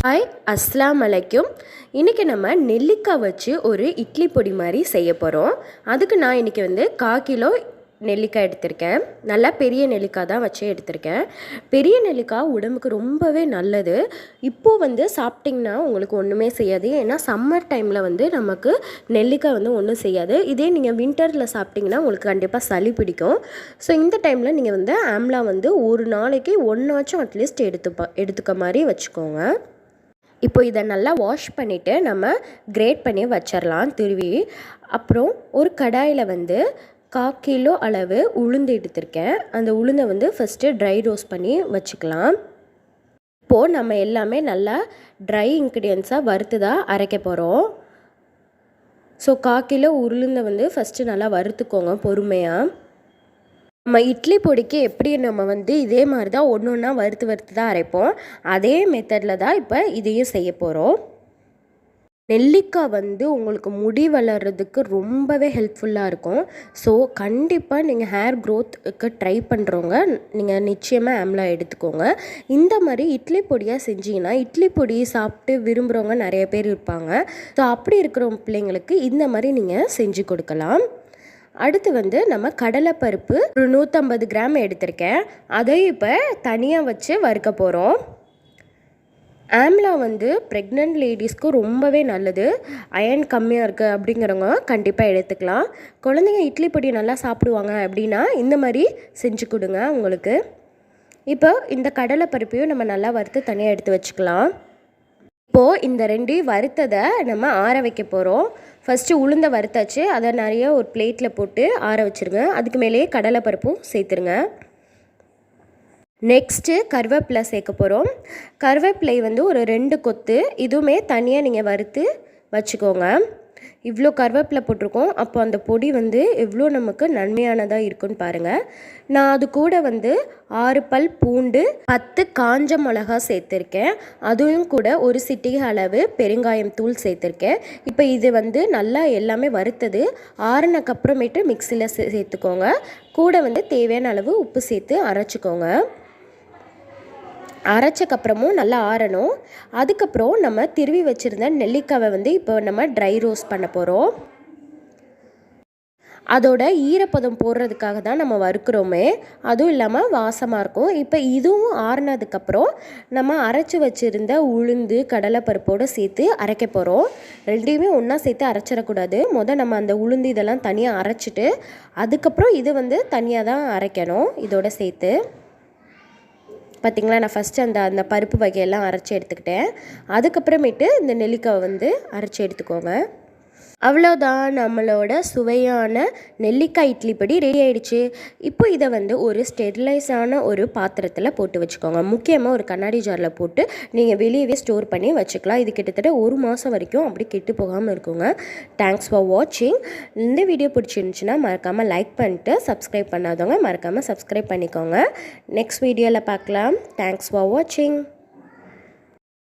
Hi, அஸ்ஸலாமு அலைக்கும். இன்றைக்கி நம்ம நெல்லிக்காய் வச்சு ஒரு இட்லி பொடி மாதிரி செய்ய போகிறோம். அதுக்கு நான் இன்றைக்கி 1/4 கிலோ நெல்லிக்காய் எடுத்திருக்கேன். நல்லா பெரிய நெல்லிக்காய் தான் வச்சு எடுத்திருக்கேன். பெரிய நெல்லிக்காய் உடம்புக்கு ரொம்பவே நல்லது. இப்போது சாப்பிட்டிங்கன்னா உங்களுக்கு ஒன்றுமே செய்யாது. ஏன்னா சம்மர் டைமில் நமக்கு நெல்லிக்காய் ஒன்றும் செய்யாது. இதே நீங்கள் வின்டரில் சாப்பிட்டிங்கன்னா உங்களுக்கு கண்டிப்பாக சளி பிடிக்கும். ஸோ இந்த டைமில் நீங்கள் ஆம்லா ஒரு நாளைக்கு ஒன்றாச்சும் அட்லீஸ்ட் எடுத்துக்க மாதிரி வச்சுக்கோங்க. இப்போ இதை நல்லா வாஷ் பண்ணிவிட்டு நம்ம கிரேட் பண்ணி வச்சிடலாம் துருவி. அப்புறம் ஒரு கடாயில் 1/4 கிலோ அளவு உளுந்து எடுத்திருக்கேன். அந்த உளுந்தை ஃபஸ்ட்டு ட்ரை ரோஸ்ட் பண்ணி வச்சுக்கலாம். இப்போது நம்ம எல்லாமே நல்லா ட்ரை இன்க்ரீடியன்ஸாக வறுத்து தான் அரைக்க போகிறோம். ஸோ 1/4 கிலோ உளுந்தை ஃபஸ்ட்டு நல்லா வறுத்துக்கோங்க பொறுமையாக. நம்ம இட்லி பொடிக்கு எப்படி நம்ம இதே மாதிரி தான் ஒன்று வறுத்து தான் அரைப்போம். அதே மெத்தடில் தான் இப்போ இதையும் செய்ய போகிறோம். நெல்லிக்காய் உங்களுக்கு முடி வளர்கிறதுக்கு ரொம்பவே ஹெல்ப்ஃபுல்லாக இருக்கும். ஸோ கண்டிப்பாக நீங்கள் ஹேர் க்ரோத்துக்கு ட்ரை பண்ணுறவங்க நீங்கள் நிச்சயமாக ஆம்லா எடுத்துக்கோங்க. இந்த மாதிரி இட்லி பொடியாக செஞ்சிங்கன்னா இட்லி பொடி சாப்பிட்டு விரும்புகிறவங்க நிறைய பேர் இருப்பாங்க. ஸோ அப்படி இருக்கிற பிள்ளைங்களுக்கு இந்த மாதிரி நீங்கள் செஞ்சு கொடுக்கலாம். அடுத்து நம்ம கடலைப்பருப்பு ஒரு 150 கிராம் எடுத்திருக்கேன். அதையும் இப்போ தனியாக வச்சு வறுக்க போகிறோம். ஆம்லா ப்ரெக்னென்ட் லேடிஸ்க்கு ரொம்பவே நல்லது. அயர்ன் கம்மியாக இருக்குது அப்படிங்கிறவங்க கண்டிப்பாக எடுத்துக்கலாம். குழந்தைங்க இட்லி பொடி நல்லா சாப்பிடுவாங்க அப்படின்னா இந்த மாதிரி செஞ்சு கொடுங்க உங்களுக்கு. இப்போ இந்த கடலைப்பருப்பையும் நம்ம நல்லா வறுத்து தனியாக எடுத்து வச்சுக்கலாம். இப்போது இந்த 2 வறுத்ததை நம்ம ஆற வைக்க போகிறோம். ஃபஸ்ட்டு உளுந்தை வறுத்தாச்சு. அதை நிறைய ஒரு பிளேட்டில் போட்டு ஆற வச்சுருங்க. அதுக்கு மேலேயே கடலைப்பருப்பும் சேர்த்துருங்க. நெக்ஸ்ட்டு கருவேப்பிலை சேர்க்க போகிறோம். கருவேப்பிலை ஒரு 2 கொத்து இதுவுமே தனியாக நீங்கள் வறுத்து வச்சுக்கோங்க. இவ்வளோ கருவேப்பிலை போட்டிருக்கோம். அப்போ அந்த பொடி எவ்வளோ நமக்கு நன்மையானதாக இருக்குன்னு பாருங்கள். நான் அது கூட 6 பல் பூண்டு, 10 காஞ்ச மிளகா சேர்த்துருக்கேன். அதுவும் கூட ஒரு சிட்டிகை அளவு பெருங்காயம் தூள் சேர்த்துருக்கேன். இப்போ இது நல்லா எல்லாமே வறுத்தது ஆறுனக்கப்புறமேட்டு மிக்சியில் சேர்த்துக்கோங்க. கூட தேவையான அளவு உப்பு சேர்த்து அரைச்சிக்கோங்க. அரைச்சக்கப்புறமும் நல்லா ஆறணும். அதுக்கப்புறம் நம்ம திருவி வச்சுருந்த நெல்லிக்காவை இப்போ நம்ம ட்ரை ரோஸ்ட் பண்ண போகிறோம். அதோட ஈரப்பதம் போடுறதுக்காக தான் நம்ம வறுக்கிறோமே. அதுவும் இல்லாமல் வாசமாக இருக்கும். இப்போ இதுவும் ஆறுனதுக்கப்புறம் நம்ம அரைச்சி வச்சுருந்த உளுந்து கடலைப்பருப்போடு சேர்த்து அரைக்க போகிறோம். ரெண்டையுமே ஒன்றா சேர்த்து அரைச்சிடக்கூடாது. நம்ம அந்த உளுந்து இதெல்லாம் தனியாக அரைச்சிட்டு அதுக்கப்புறம் இது தனியாக தான் அரைக்கணும் இதோட சேர்த்து. பார்த்திங்களா, நான் ஃபஸ்ட்டு அந்த பருப்பு வகையெல்லாம் அரைச்சி எடுத்துக்கிட்டேன். அதுக்கப்புறமேட்டு இந்த நெல்லிக்காவை அரைச்சி எடுத்துக்கோங்க. அவ்வளோதான், நம்மளோட சுவையான நெல்லிக்காய் இட்லி பொடி ரெடி ஆகிடுச்சு. இப்போ இதை ஒரு ஸ்டெரிலைஸான ஒரு பாத்திரத்தில் போட்டு வச்சுக்கோங்க. முக்கியமாக ஒரு கண்ணாடி ஜாரில் போட்டு நீங்கள் வெளியவே ஸ்டோர் பண்ணி வச்சுக்கலாம். இது கிட்டத்தட்ட 1 மாதம் வரைக்கும் அப்படி கெட்டு போகாமல் இருக்குங்க. தேங்க்ஸ் ஃபார் வாட்சிங். இந்த வீடியோ பிடிச்சிருந்துச்சுன்னா மறக்காமல் லைக் பண்ணிட்டு சப்ஸ்கிரைப் பண்ணாதவங்க மறக்காமல் சப்ஸ்கிரைப் பண்ணிக்கோங்க. நெக்ஸ்ட் வீடியோவில் பார்க்கலாம். தேங்க்ஸ் ஃபார் வாட்சிங்.